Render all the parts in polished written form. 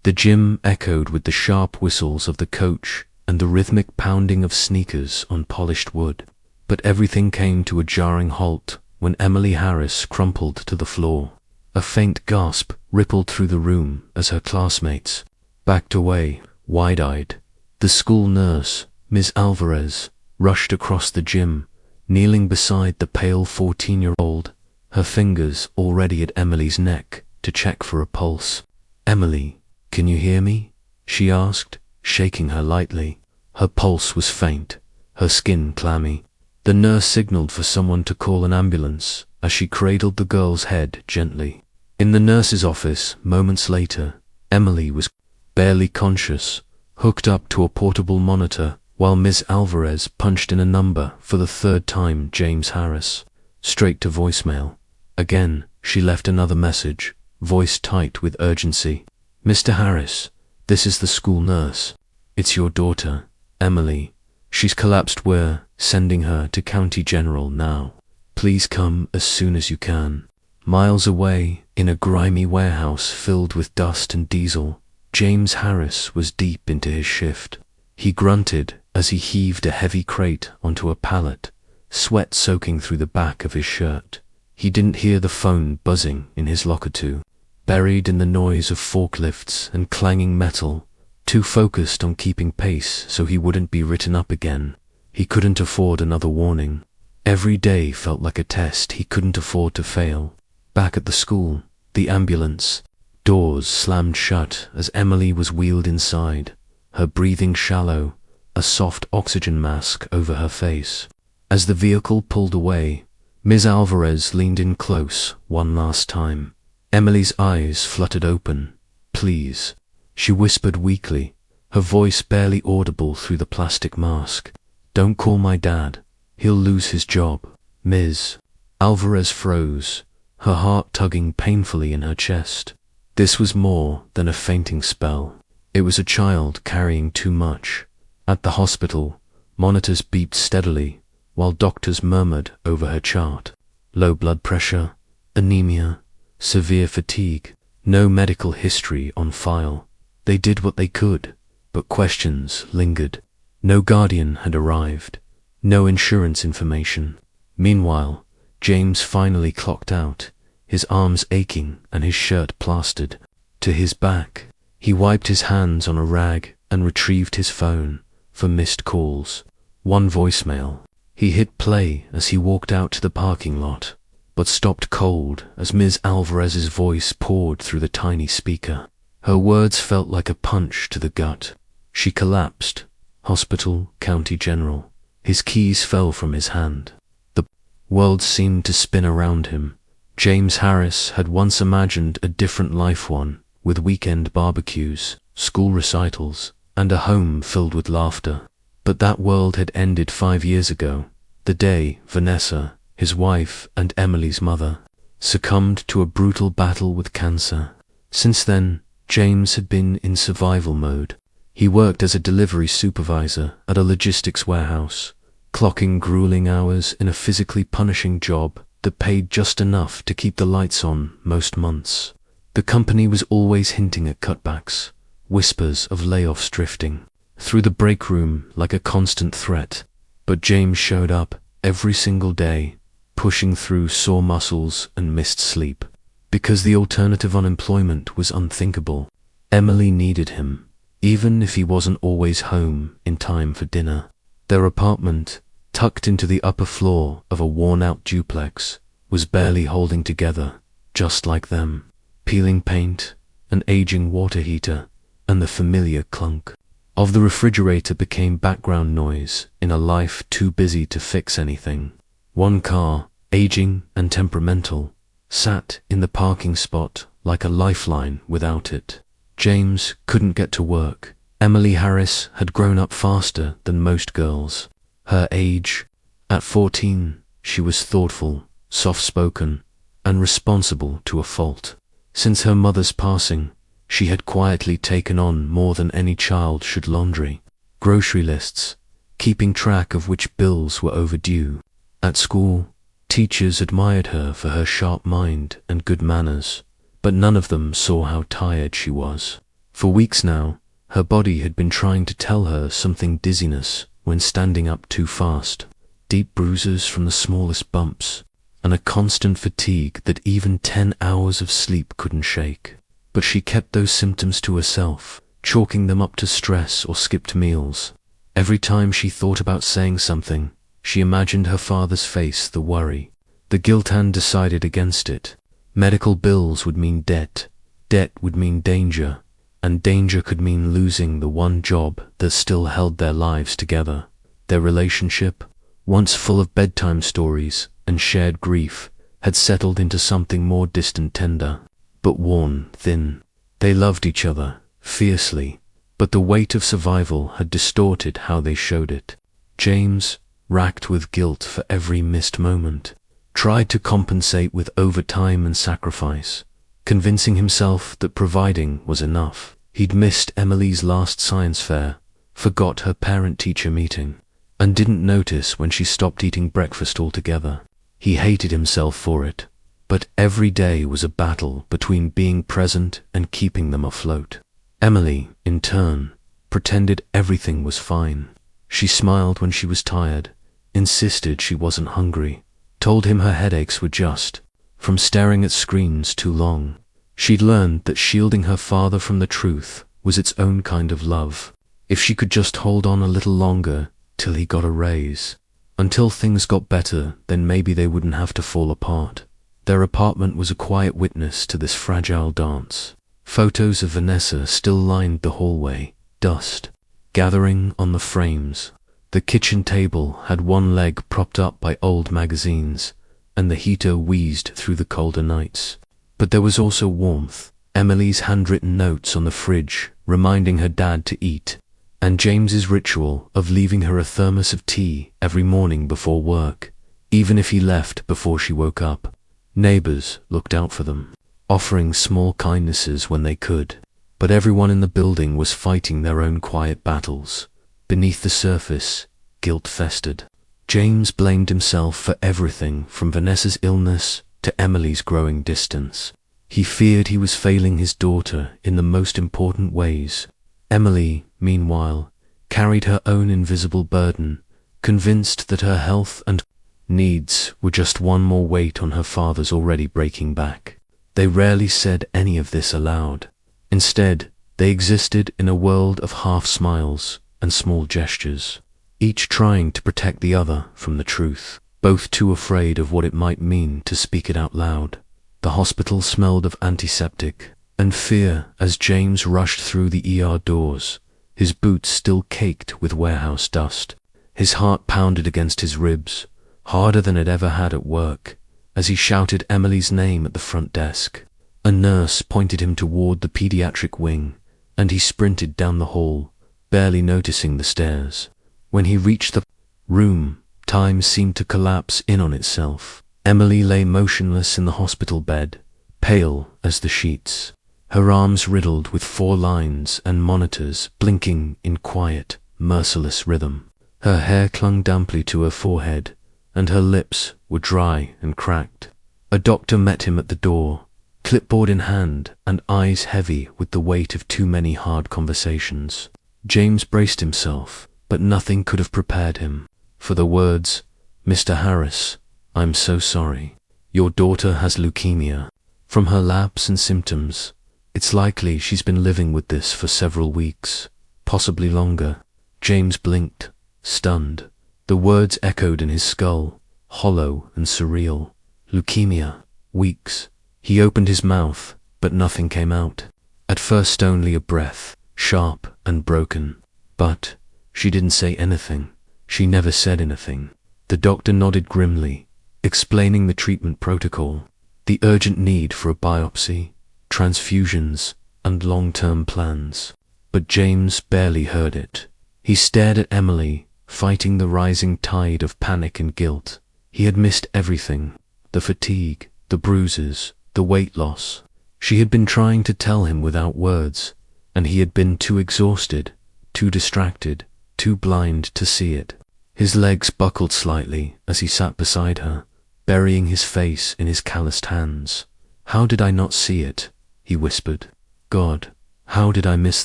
The gym echoed with the sharp whistles of the coach and the rhythmic pounding of sneakers on polished wood. But everything came to a jarring halt when Emily Harris crumpled to the floor. A faint gasp rippled through the room as her classmates backed away, wide-eyed. The school nurse, Ms. Alvarez, rushed across the gym, kneeling beside the pale 14-year-old, her fingers already at Emily's neck to check for a pulse. "Emily, can you hear me?" she asked, shaking her lightly. Her pulse was faint, her skin clammy. The nurse signaled for someone to call an ambulance as she cradled the girl's head gently. In the nurse's office, moments later, Emily was barely conscious, hooked up to a portable monitor, while Ms. Alvarez punched in a number for the third time: James Harris. Straight to voicemail. Again, she left another message, voice tight with urgency. "Mr. Harris, this is the school nurse. It's your daughter, Emily. She's collapsed. We're sending her to County General now. Please come as soon as you can." Miles away, in a grimy warehouse filled with dust and diesel, James Harris was deep into his shift. He grunted as he heaved a heavy crate onto a pallet, sweat soaking through the back of his shirt. He didn't hear the phone buzzing in his locker too, buried in the noise of forklifts and clanging metal, too focused on keeping pace so he wouldn't be written up again. He couldn't afford another warning. Every day felt like a test he couldn't afford to fail. Back at the school, the ambulance doors slammed shut as Emily was wheeled inside, her breathing shallow, a soft oxygen mask over her face. As the vehicle pulled away, Ms. Alvarez leaned in close one last time. Emily's eyes fluttered open. "Please," she whispered weakly, her voice barely audible through the plastic mask. "Don't call my dad. He'll lose his job." Ms. Alvarez froze, her heart tugging painfully in her chest. This was more than a fainting spell. It was a child carrying too much. At the hospital, monitors beeped steadily, while doctors murmured over her chart. Low blood pressure, anemia, severe fatigue, no medical history on file. They did what they could, but questions lingered. No guardian had arrived, no insurance information. Meanwhile, James finally clocked out, his arms aching and his shirt plastered to his back. He wiped his hands on a rag and retrieved his phone for missed calls. One voicemail. He hit play as he walked out to the parking lot, but stopped cold as Ms. Alvarez's voice poured through the tiny speaker. Her words felt like a punch to the gut. She collapsed. Hospital, County General. His keys fell from his hand. The world seemed to spin around him. James Harris had once imagined a different life, one with weekend barbecues, school recitals, and a home filled with laughter. But that world had ended 5 years ago, the day Vanessa, his wife and Emily's mother, succumbed to a brutal battle with cancer. Since then, James had been in survival mode. He worked as a delivery supervisor at a logistics warehouse, clocking grueling hours in a physically punishing job that paid just enough to keep the lights on most months. The company was always hinting at cutbacks, whispers of layoffs drifting through the break room like a constant threat. But James showed up every single day, pushing through sore muscles and missed sleep. Because the alternative unemployment was unthinkable. Emily needed him, even if he wasn't always home in time for dinner. Their apartment, tucked into the upper floor of a worn-out duplex, was barely holding together, just like them. Peeling paint, an aging water heater, and the familiar clunk of the refrigerator became background noise in a life too busy to fix anything. One car, aging and temperamental, sat in the parking spot like a lifeline without it. James couldn't get to work. Emily Harris had grown up faster than most girls her age. At 14, she was thoughtful, soft-spoken, and responsible to a fault. Since her mother's passing, she had quietly taken on more than any child should: laundry, grocery lists, keeping track of which bills were overdue. At school, teachers admired her for her sharp mind and good manners, but none of them saw how tired she was. For weeks now, her body had been trying to tell her something: dizziness when standing up too fast, deep bruises from the smallest bumps, and a constant fatigue that even 10 hours of sleep couldn't shake. But she kept those symptoms to herself, chalking them up to stress or skipped meals. Every time she thought about saying something, she imagined her father's face, the worry. The guilt hand decided against it. Medical bills would mean debt, debt would mean danger, and danger could mean losing the one job that still held their lives together. Their relationship, once full of bedtime stories and shared grief, had settled into something more distant, tender, but worn thin. They loved each other fiercely, but the weight of survival had distorted how they showed it. James, racked with guilt for every missed moment, tried to compensate with overtime and sacrifice, convincing himself that providing was enough. He'd missed Emily's last science fair, forgot her parent-teacher meeting, and didn't notice when she stopped eating breakfast altogether. He hated himself for it, but every day was a battle between being present and keeping them afloat. Emily, in turn, pretended everything was fine. She smiled when she was tired, insisted she wasn't hungry, told him her headaches were just from staring at screens too long. She'd learned that shielding her father from the truth was its own kind of love. If she could just hold on a little longer till he got a raise, until things got better, then maybe they wouldn't have to fall apart. Their apartment was a quiet witness to this fragile dance. Photos of Vanessa still lined the hallway, dust gathering on the frames. The kitchen table had one leg propped up by old magazines, and the heater wheezed through the colder nights. But there was also warmth. Emily's handwritten notes on the fridge reminding her dad to eat, and James's ritual of leaving her a thermos of tea every morning before work, even if he left before she woke up. Neighbors looked out for them, offering small kindnesses when they could, but everyone in the building was fighting their own quiet battles. Beneath the surface, guilt festered. James blamed himself for everything from Vanessa's illness to Emily's growing distance. He feared he was failing his daughter in the most important ways. Emily, meanwhile, carried her own invisible burden, convinced that her health and needs were just one more weight on her father's already breaking back. They rarely said any of this aloud. Instead, they existed in a world of half smiles and small gestures, each trying to protect the other from the truth, both too afraid of what it might mean to speak it out loud. The hospital smelled of antiseptic and fear as James rushed through the ER doors, his boots still caked with warehouse dust. His heart pounded against his ribs, harder than it ever had at work, as he shouted Emily's name at the front desk. A nurse pointed him toward the pediatric wing, and he sprinted down the hall, barely noticing the stairs. When he reached the room, time seemed to collapse in on itself. Emily lay motionless in the hospital bed, pale as the sheets, her arms riddled with 4 lines and monitors blinking in quiet, merciless rhythm. Her hair clung damply to her forehead, and her lips were dry and cracked. A doctor met him at the door, clipboard in hand and eyes heavy with the weight of too many hard conversations. James braced himself, but nothing could have prepared him for the words, "Mr. Harris, I'm so sorry. Your daughter has leukemia. From her labs and symptoms, it's likely she's been living with this for several weeks, possibly longer." James blinked, stunned. The words echoed in his skull, hollow and surreal. Leukemia, weeks. He opened his mouth, but nothing came out. At first only a breath, sharp and broken. But she didn't say anything. She never said anything. The doctor nodded grimly, explaining the treatment protocol, the urgent need for a biopsy, transfusions, and long-term plans. But James barely heard it. He stared at Emily, fighting the rising tide of panic and guilt. He had missed everything: the fatigue, the bruises, the weight loss. She had been trying to tell him without words, and he had been too exhausted, too distracted, too blind to see it. His legs buckled slightly as he sat beside her, burying his face in his calloused hands. "How did I not see it?" he whispered. "God, How did I miss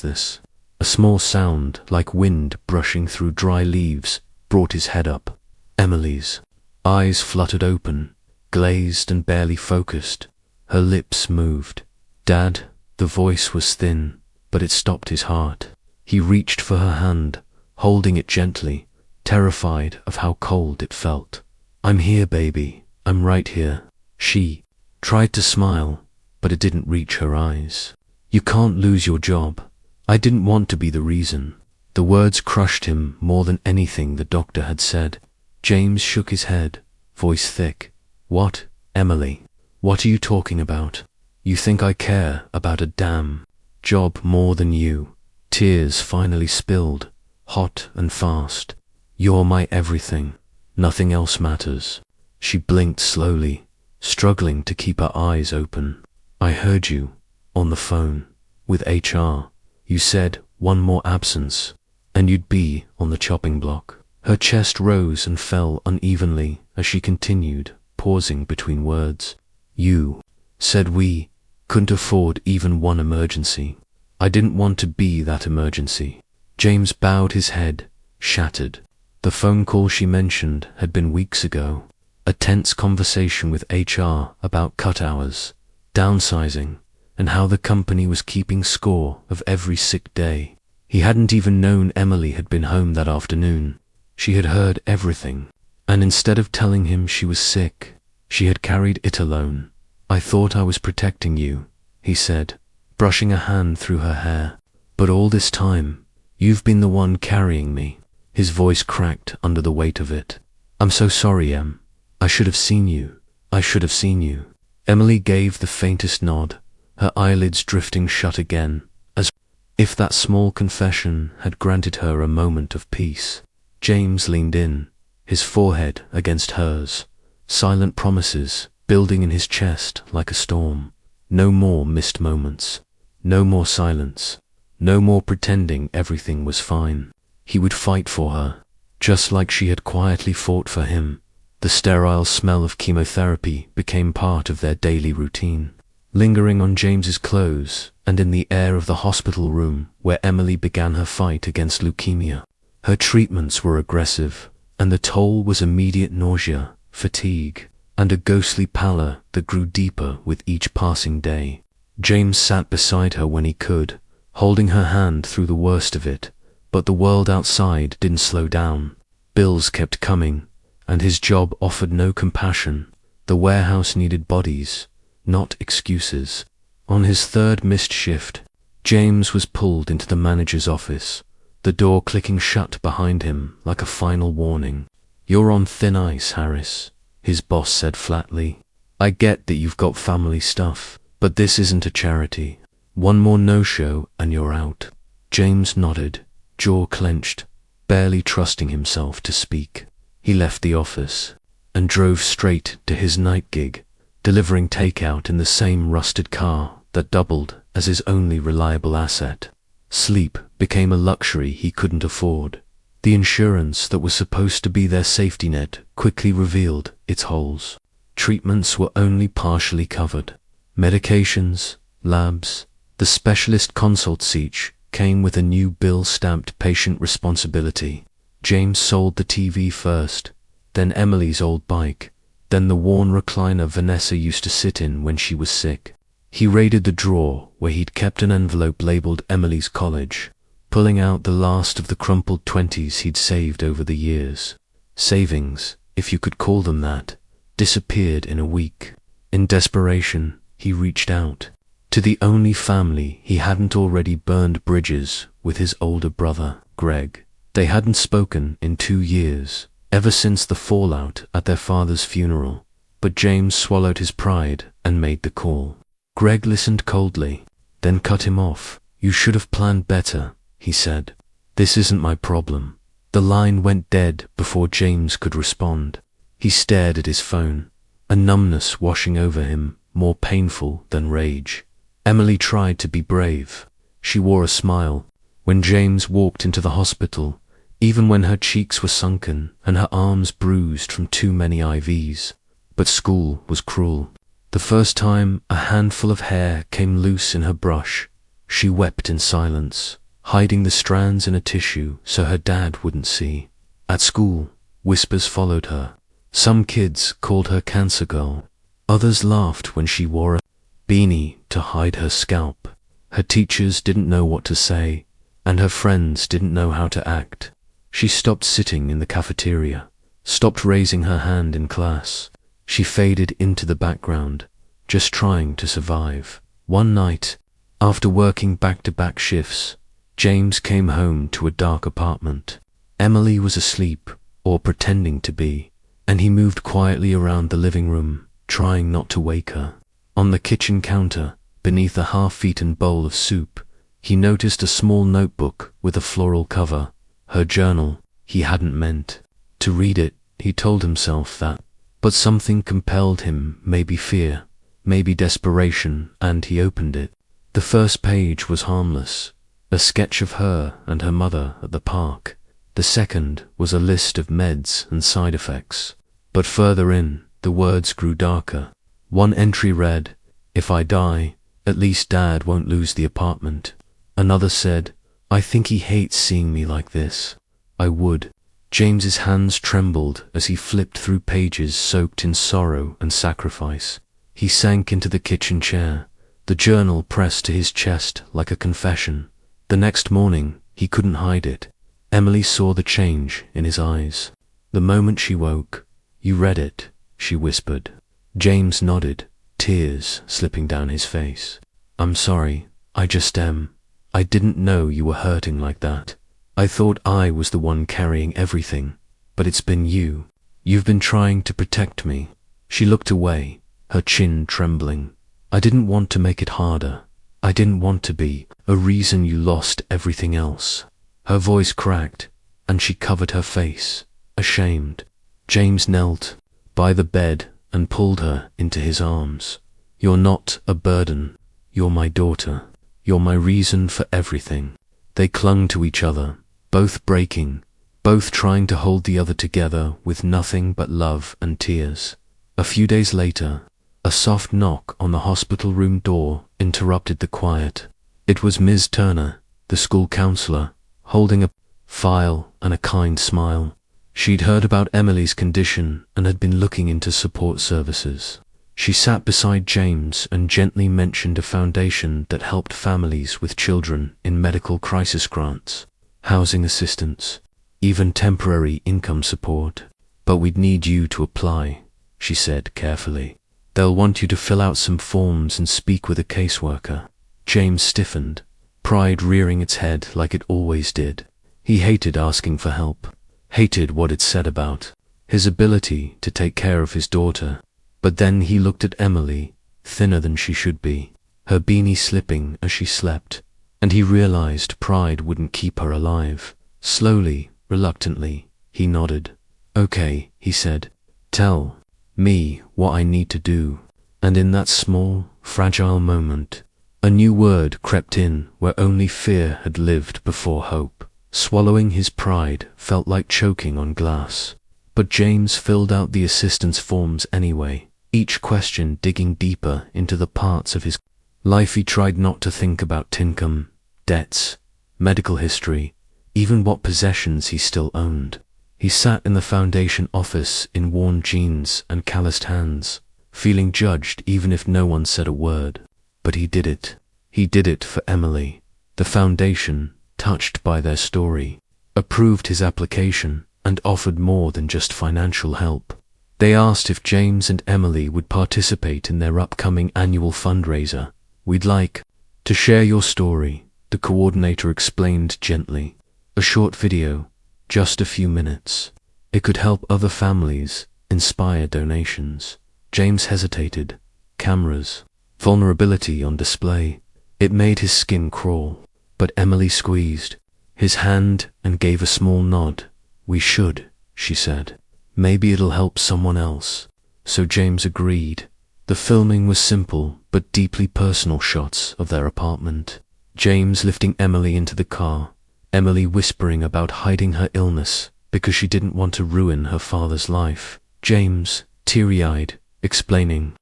this? A small sound, like wind brushing through dry leaves, brought his head up. Emily's eyes fluttered open, glazed and barely focused. Her lips moved. Dad, the voice was thin, but it stopped his heart. He reached for her hand, holding it gently, terrified of how cold it felt. I'm here, baby. I'm right here. She tried to smile, but it didn't reach her eyes. You can't lose your job. I didn't want to be the reason. The words crushed him more than anything the doctor had said. James shook his head, voice thick. What, Emily? What are you talking about? You think I care about a damn job more than you? Tears finally spilled, hot and fast. You're my everything. Nothing else matters. She blinked slowly, struggling to keep her eyes open. I heard you, on the phone, with HR. You said one more absence, and you'd be on the chopping block. Her chest rose and fell unevenly as she continued, pausing between words. You said we couldn't afford even one emergency. I didn't want to be that emergency. James bowed his head, shattered. The phone call she mentioned had been weeks ago. A tense conversation with HR about cut hours, downsizing, and how the company was keeping score of every sick day. He hadn't even known Emily had been home that afternoon. She had heard everything, and instead of telling him she was sick, she had carried it alone. I thought I was protecting you, he said, brushing a hand through her hair. But all this time, you've been the one carrying me. His voice cracked under the weight of it. I'm so sorry, Em. I should have seen you. I should have seen you. Emily gave the faintest nod, her eyelids drifting shut again, as if that small confession had granted her a moment of peace. James leaned in, his forehead against hers, silent promises building in his chest like a storm. No more missed moments. No more silence. No more pretending everything was fine. He would fight for her, just like she had quietly fought for him. The sterile smell of chemotherapy became part of their daily routine, lingering on James's clothes and in the air of the hospital room where Emily began her fight against leukemia. Her treatments were aggressive, and the toll was immediate nausea, fatigue, and a ghostly pallor that grew deeper with each passing day. James sat beside her when he could, holding her hand through the worst of it, but the world outside didn't slow down. Bills kept coming, and his job offered no compassion. The warehouse needed bodies, not excuses. On his third missed shift, James was pulled into the manager's office, the door clicking shut behind him like a final warning. You're on thin ice, Harris, his boss said flatly. I get that you've got family stuff, but this isn't a charity. One more no-show and you're out. James nodded, jaw clenched, barely trusting himself to speak. He left the office and drove straight to his night gig, delivering takeout in the same rusted car that doubled as his only reliable asset. Sleep became a luxury he couldn't afford. The insurance that was supposed to be their safety net quickly revealed its holes. Treatments were only partially covered. Medications, labs, the specialist consults each came with a new bill-stamped patient responsibility. James sold the TV first, then Emily's old bike, then the worn recliner Vanessa used to sit in when she was sick. He raided the drawer where he'd kept an envelope labeled Emily's college, pulling out the last of the crumpled 20s he'd saved over the years. Savings, if you could call them that, disappeared in a week. In desperation, he reached out to the only family he hadn't already burned bridges with, his older brother, Greg. They hadn't spoken in 2 years, ever since the fallout at their father's funeral, but James swallowed his pride and made the call. Greg listened coldly, then cut him off. You should have planned better, he said. This isn't my problem. The line went dead before James could respond. He stared at his phone, a numbness washing over him, more painful than rage. Emily tried to be brave. She wore a smile when James walked into the hospital, even when her cheeks were sunken and her arms bruised from too many IVs. But school was cruel. The first time a handful of hair came loose in her brush, She wept in silence, hiding the strands in a tissue so her dad wouldn't see. At school, whispers followed her. Some kids called her Cancer Girl. Others laughed when she wore a beanie to hide her scalp. Her teachers didn't know what to say, and her friends didn't know how to act. She stopped sitting in the cafeteria, stopped raising her hand in class. She faded into the background, just trying to survive. One night, after working back-to-back shifts, James came home to a dark apartment. Emily was asleep, or pretending to be, and he moved quietly around the living room, trying not to wake her. On the kitchen counter, beneath a half-eaten bowl of soup, he noticed a small notebook with a floral cover, her journal. He hadn't meant to read it, he told himself that, but something compelled him, maybe fear, maybe desperation, and he opened it. The first page was harmless, a sketch of her and her mother at the park. The second was a list of meds and side effects. But further in, the words grew darker. One entry read, "If I die, at least Dad won't lose the apartment." Another said, "I think he hates seeing me like this. I would." James's hands trembled as he flipped through pages soaked in sorrow and sacrifice. He sank into the kitchen chair, the journal pressed to his chest like a confession. The next morning, he couldn't hide it. Emily saw the change in his eyes. The moment she woke, "You read it," she whispered. James nodded, tears slipping down his face. "I'm sorry, I just am. I didn't know you were hurting like that. I thought I was the one carrying everything, but it's been you. You've been trying to protect me." She looked away, her chin trembling. "I didn't want to make it harder. I didn't want to be a reason you lost everything else." Her voice cracked, and she covered her face, ashamed. James knelt by the bed and pulled her into his arms. "You're not a burden. You're my daughter. You're my reason for everything." They clung to each other, both breaking, both trying to hold the other together with nothing but love and tears. A few days later, a soft knock on the hospital room door interrupted the quiet. It was Ms. Turner, the school counselor, holding a file and a kind smile. She'd heard about Emily's condition and had been looking into support services. She sat beside James and gently mentioned a foundation that helped families with children in medical crisis grants, housing assistance, even temporary income support. "But we'd need you to apply," she said carefully. "They'll want you to fill out some forms and speak with a caseworker." James stiffened, pride rearing its head like it always did. He hated asking for help, hated what it said about his ability to take care of his daughter. But then he looked at Emily, thinner than she should be, her beanie slipping as she slept, and he realized pride wouldn't keep her alive. Slowly, reluctantly, he nodded. "Okay," he said, "tell me what I need to do." And in that small, fragile moment, a new word crept in where only fear had lived before hope. Swallowing his pride felt like choking on glass. But James filled out the assistance forms anyway, each question digging deeper into the parts of his life he tried not to think about: income, debts, medical history, even what possessions he still owned. He sat in the foundation office in worn jeans and calloused hands, feeling judged even if no one said a word. But he did it. He did it for Emily. The foundation, touched by their story, approved his application and offered more than just financial help. They asked if James and Emily would participate in their upcoming annual fundraiser. "We'd like to share your story," the coordinator explained gently. "A short video, just a few minutes. It could help other families, inspire donations." James hesitated. Cameras, vulnerability on display. It made his skin crawl. But Emily squeezed his hand and gave a small nod. "We should," she said. "Maybe it'll help someone else." So James agreed. The filming was simple but deeply personal shots of their apartment. James lifting Emily into the car, Emily whispering about hiding her illness because she didn't want to ruin her father's life. James, teary-eyed, explaining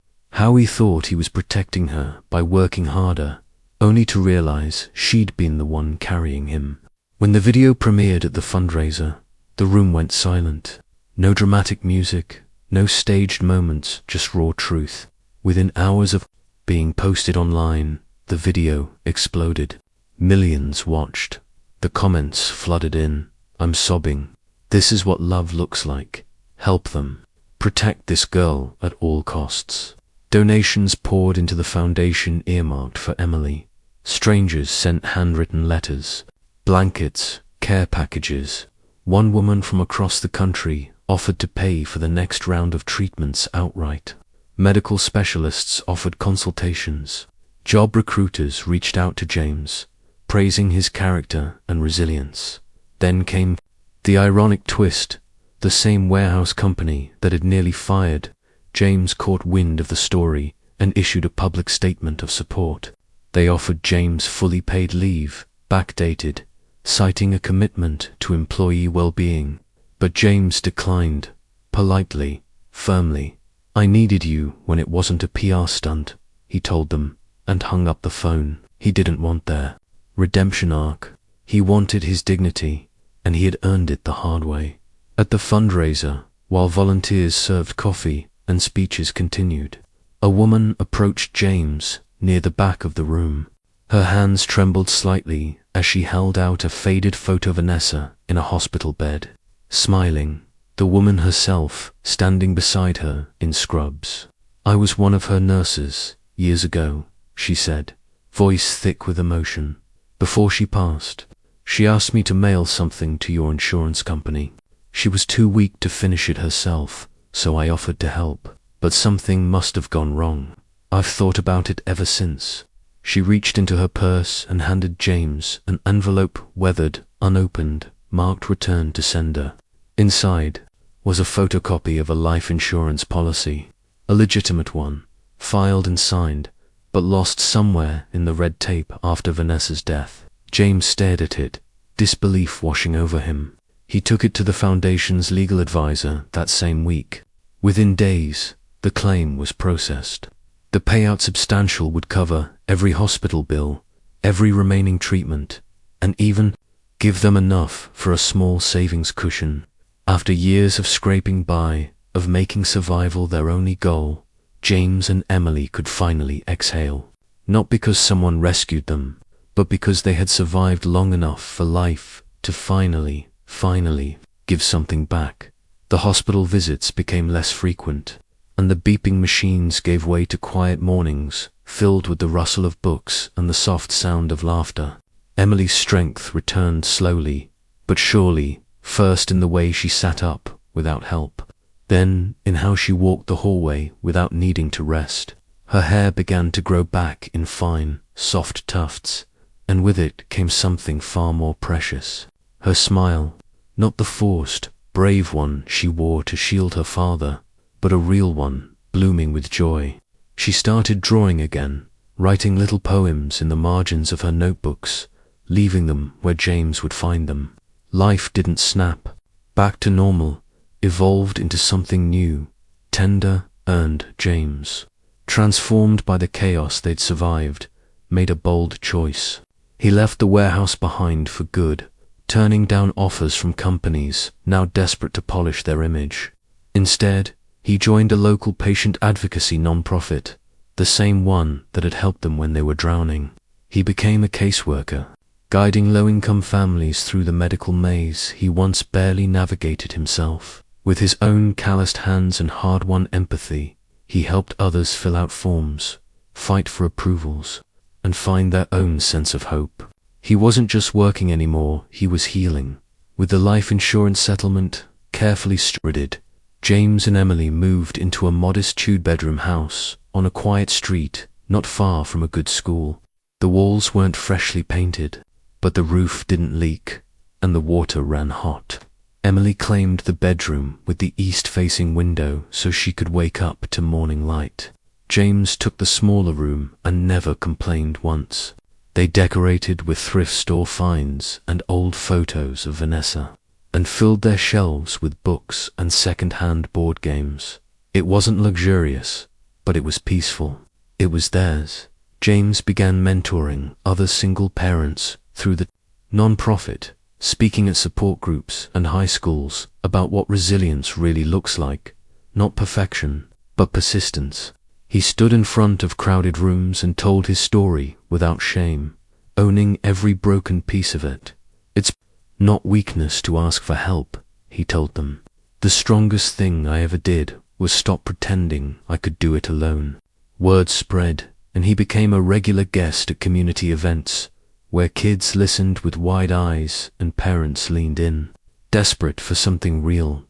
how he thought he was protecting her by working harder, only to realize she'd been the one carrying him. When the video premiered at the fundraiser, the room went silent. No dramatic music, no staged moments, just raw truth. Within hours of being posted online, the video exploded. Millions watched. The comments flooded in. "I'm sobbing. This is what love looks like. Help them. Protect this girl at all costs." Donations poured into the foundation earmarked for Emily. Strangers sent handwritten letters, blankets, care packages. One woman from across the country offered to pay for the next round of treatments outright. Medical specialists offered consultations. Job recruiters reached out to James, praising his character and resilience. Then came the ironic twist. The same warehouse company that had nearly fired James caught wind of the story and issued a public statement of support. They offered James fully paid leave, backdated, citing a commitment to employee well-being. But James declined, politely, firmly. "I needed you when it wasn't a PR stunt," he told them, and hung up the phone. He didn't want their redemption arc. He wanted his dignity, and he had earned it the hard way. At the fundraiser, while volunteers served coffee and speeches continued, a woman approached James near the back of the room. Her hands trembled slightly as she held out a faded photo of Vanessa in a hospital bed. Smiling, the woman herself standing beside her in scrubs. "I was one of her nurses years ago," she said, voice thick with emotion. "Before she passed, she asked me to mail something to your insurance company. She was too weak to finish it herself, so I offered to help. But something must have gone wrong. I've thought about it ever since." She reached into her purse and handed James an envelope, weathered, unopened, marked return to sender. Inside was a photocopy of a life insurance policy, a legitimate one, filed and signed, but lost somewhere in the red tape after Vanessa's death. James stared at it, disbelief washing over him. He took it to the foundation's legal advisor that same week. Within days, the claim was processed. The payout substantial would cover every hospital bill, every remaining treatment, and even give them enough for a small savings cushion. After years of scraping by, of making survival their only goal, James and Emily could finally exhale. Not because someone rescued them, but because they had survived long enough for life to finally give something back. The hospital visits became less frequent, and the beeping machines gave way to quiet mornings filled with the rustle of books and the soft sound of laughter. Emily's strength returned slowly, but surely, first in the way she sat up without help, then in how she walked the hallway without needing to rest. Her hair began to grow back in fine, soft tufts, and with it came something far more precious. Her smile, not the forced, brave one she wore to shield her father, but a real one, blooming with joy. She started drawing again, writing little poems in the margins of her notebooks, leaving them where James would find them. Life didn't snap back to normal, evolved into something new, tender, earned. James, transformed by the chaos they'd survived, made a bold choice. He left the warehouse behind for good, turning down offers from companies now desperate to polish their image. Instead, he joined a local patient advocacy non-profit, the same one that had helped them when they were drowning. He became a caseworker, guiding low-income families through the medical maze he once barely navigated himself. With his own calloused hands and hard-won empathy, he helped others fill out forms, fight for approvals, and find their own sense of hope. He wasn't just working anymore, he was healing. With the life insurance settlement carefully stewarded, James and Emily moved into a modest two-bedroom house on a quiet street not far from a good school. The walls weren't freshly painted, but the roof didn't leak, and the water ran hot. Emily claimed the bedroom with the east-facing window so she could wake up to morning light. James took the smaller room and never complained once. They decorated with thrift store finds and old photos of Vanessa, and filled their shelves with books and second-hand board games. It wasn't luxurious, but it was peaceful. It was theirs, James began mentoring other single parents through the non-profit, speaking at support groups and high schools about what resilience really looks like, not perfection, but persistence. He stood in front of crowded rooms and told his story without shame, owning every broken piece of it. It's not weakness to ask for help, he told them. The strongest thing I ever did was stop pretending I could do it alone. Word spread, and he became a regular guest at community events, where kids listened with wide eyes and parents leaned in, desperate for something real.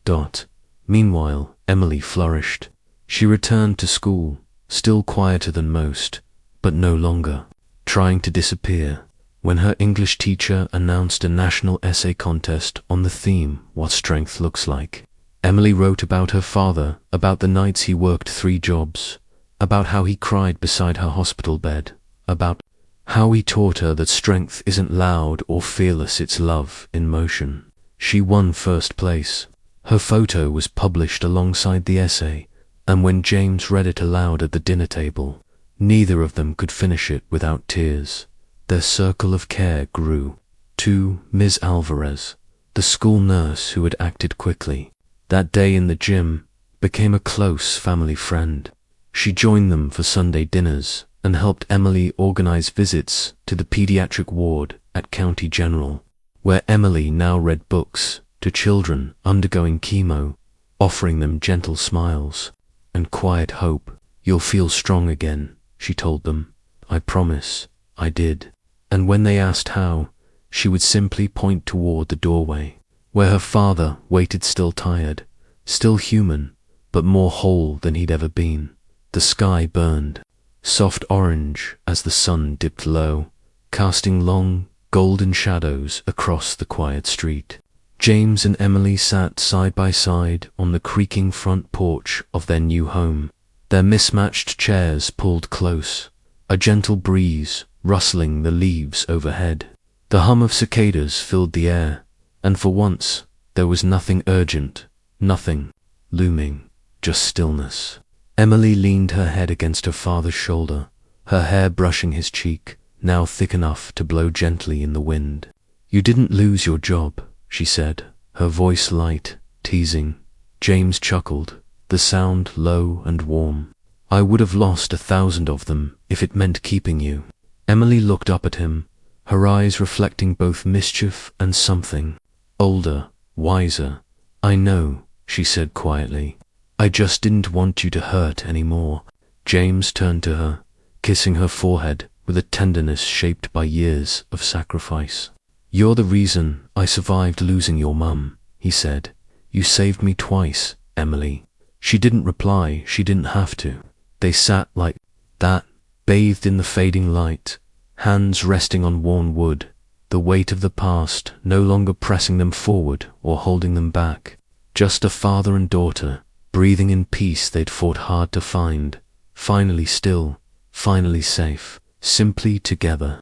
Meanwhile, Emily flourished. She returned to school, still quieter than most, but no longer trying to disappear. When her English teacher announced a national essay contest on the theme, What Strength Looks Like, Emily wrote about her father, about the nights he worked 3 jobs, about how he cried beside her hospital bed, about how he taught her that strength isn't loud or fearless, it's love in motion. She won first place. Her photo was published alongside the essay, and when James read it aloud at the dinner table, neither of them could finish it without tears. Their circle of care grew. To Ms. Alvarez, the school nurse who had acted quickly that day in the gym, became a close family friend. She joined them for Sunday dinners and helped Emily organize visits to the pediatric ward at County General, where Emily now read books to children undergoing chemo, offering them gentle smiles and quiet hope. You'll feel strong again, she told them. I promise, I did. And when they asked how, she would simply point toward the doorway, where her father waited, still tired, still human, but more whole than he'd ever been. The sky burned, soft orange as the sun dipped low, casting long, golden shadows across the quiet street. James and Emily sat side by side on the creaking front porch of their new home, their mismatched chairs pulled close, a gentle breeze rustling the leaves overhead. The hum of cicadas filled the air, and for once there was nothing urgent, nothing looming, just stillness. Emily leaned her head against her father's shoulder, her hair brushing his cheek, now thick enough to blow gently in the wind. You didn't lose your job, she said, her voice light, teasing. James chuckled, the sound low and warm. I would have lost 1,000 of them if it meant keeping you. Emily looked up at him, her eyes reflecting both mischief and something older, wiser. I know, she said quietly. I just didn't want you to hurt anymore. James turned to her, kissing her forehead with a tenderness shaped by years of sacrifice. You're the reason I survived losing your mum, he said. You saved me twice, Emily. She didn't reply, she didn't have to. They sat like that, bathed in the fading light, hands resting on worn wood, the weight of the past no longer pressing them forward or holding them back. Just a father and daughter, breathing in peace they'd fought hard to find, finally still, finally safe, simply together.